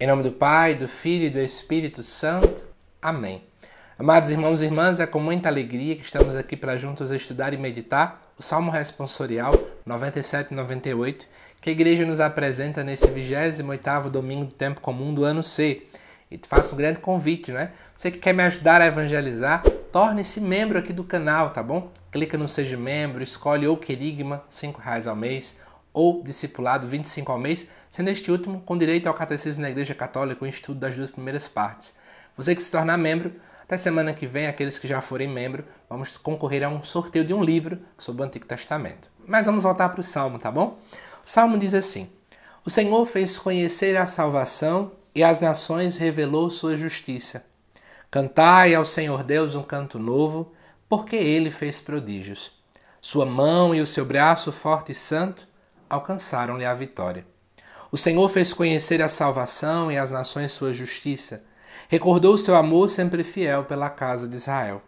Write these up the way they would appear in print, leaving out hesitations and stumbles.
Em nome do Pai, do Filho e do Espírito Santo. Amém. Amados irmãos e irmãs, é com muita alegria que estamos aqui para juntos estudar e meditar o Salmo Responsorial 97 e 98, que a Igreja nos apresenta nesse 28º domingo do tempo comum do ano C. E te faço um grande convite, né? Você que quer me ajudar a evangelizar, torne-se membro aqui do canal, tá bom? Clica no Seja Membro, escolhe ou Querigma, R$5 ao mês, ou Discipulado, R$25 ao mês, sendo este último com direito ao Catecismo da Igreja Católica, o estudo das 2 primeiras partes. Você que se tornar membro, até semana que vem, aqueles que já forem membro, vamos concorrer a um sorteio de um livro sobre o Antigo Testamento. Mas vamos voltar para o Salmo, tá bom? O Salmo diz assim: O Senhor fez conhecer a salvação e às nações revelou sua justiça. Cantai ao Senhor Deus um canto novo, porque Ele fez prodígios. Sua mão e o seu braço forte e santo alcançaram-lhe a vitória. O Senhor fez conhecer a salvação e às nações sua justiça. Recordou o seu amor sempre fiel pela casa de Israel.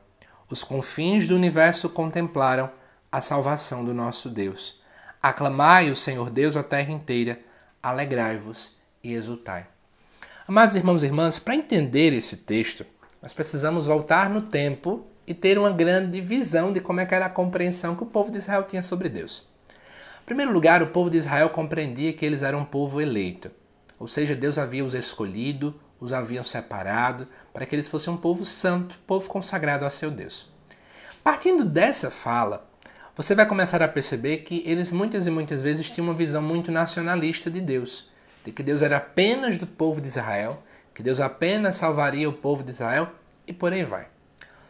Os confins do universo contemplaram a salvação do nosso Deus. Aclamai o Senhor Deus, a terra inteira. Alegrai-vos e exultai. Amados irmãos e irmãs, para entender esse texto, nós precisamos voltar no tempo e ter uma grande visão de como era a compreensão que o povo de Israel tinha sobre Deus. Em primeiro lugar, o povo de Israel compreendia que eles eram um povo eleito. Ou seja, Deus havia os escolhido, os haviam separado, para que eles fossem um povo santo, povo consagrado a seu Deus. Partindo dessa fala, você vai começar a perceber que eles muitas e muitas vezes tinham uma visão muito nacionalista de Deus. De que Deus era apenas do povo de Israel, que Deus apenas salvaria o povo de Israel e por aí vai.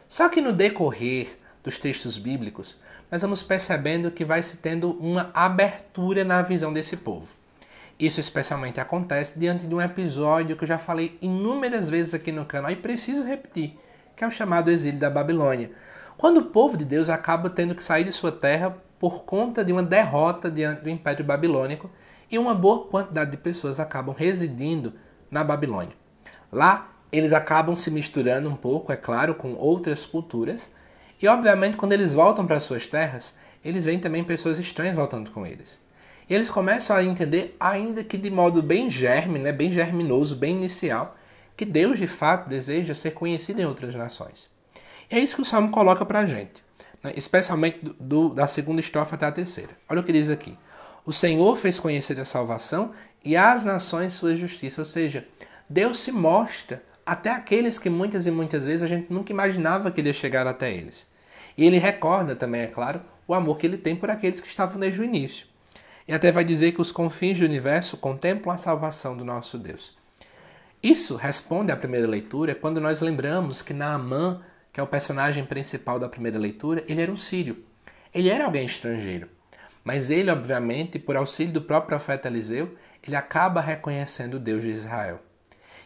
Só que no decorrer dos textos bíblicos, nós vamos percebendo que vai se tendo uma abertura na visão desse povo. Isso especialmente acontece diante de um episódio que eu já falei inúmeras vezes aqui no canal e preciso repetir, que é o chamado exílio da Babilônia. Quando o povo de Deus acaba tendo que sair de sua terra por conta de uma derrota diante do Império Babilônico e uma boa quantidade de pessoas acabam residindo na Babilônia. Lá, eles acabam se misturando um pouco, é claro, com outras culturas. E, obviamente, quando eles voltam para suas terras, eles veem também pessoas estranhas voltando com eles. E eles começam a entender, ainda que de modo bem germe, bem germinoso, bem inicial, que Deus, de fato, deseja ser conhecido em outras nações. E é isso que o Salmo coloca para a gente, especialmente da segunda estrofe até a terceira. Olha o que diz aqui. O Senhor fez conhecer a salvação e às nações sua justiça. Ou seja, Deus se mostra até aqueles que muitas e muitas vezes a gente nunca imaginava que iria chegar até eles. E ele recorda também, é claro, o amor que ele tem por aqueles que estavam desde o início. E até vai dizer que os confins do universo contemplam a salvação do nosso Deus. Isso responde à primeira leitura quando nós lembramos que Naamã, que é o personagem principal da primeira leitura, ele era um sírio. Ele era alguém estrangeiro. Mas ele, obviamente, por auxílio do próprio profeta Eliseu, ele acaba reconhecendo o Deus de Israel.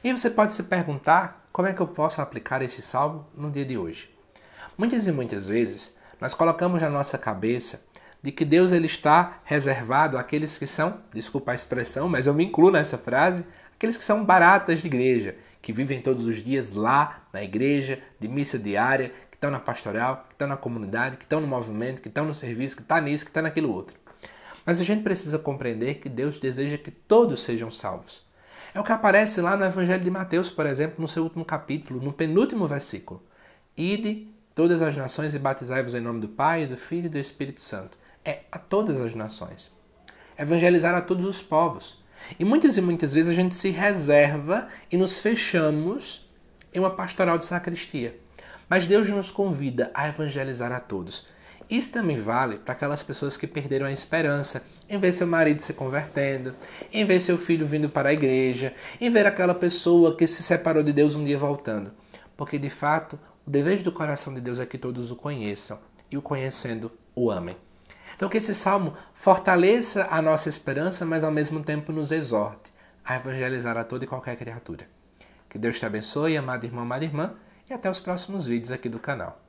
E você pode se perguntar como é que eu posso aplicar esse salmo no dia de hoje. Muitas e muitas vezes nós colocamos na nossa cabeça de que Deus ele está reservado àqueles que são, desculpa a expressão, mas eu me incluo nessa frase, aqueles que são baratas de igreja, que vivem todos os dias lá na igreja, de missa diária, que estão na pastoral, que estão na comunidade, que estão no movimento, que estão no serviço, que estão nisso, que estão naquilo outro. Mas a gente precisa compreender que Deus deseja que todos sejam salvos. É o que aparece lá no Evangelho de Mateus, por exemplo, no seu último capítulo, no penúltimo versículo. Ide todas as nações e batizai-vos em nome do Pai, do Filho e do Espírito Santo. É a todas as nações. Evangelizar a todos os povos. E muitas vezes a gente se reserva e nos fechamos em uma pastoral de sacristia. Mas Deus nos convida a evangelizar a todos. Isso também vale para aquelas pessoas que perderam a esperança em ver seu marido se convertendo, em ver seu filho vindo para a igreja, em ver aquela pessoa que se separou de Deus um dia voltando. Porque, de fato, o desejo do coração de Deus é que todos o conheçam e, o conhecendo, o amem. Então, que esse salmo fortaleça a nossa esperança, mas ao mesmo tempo nos exorte a evangelizar a toda e qualquer criatura. Que Deus te abençoe, amado irmão, amada irmã, e até os próximos vídeos aqui do canal.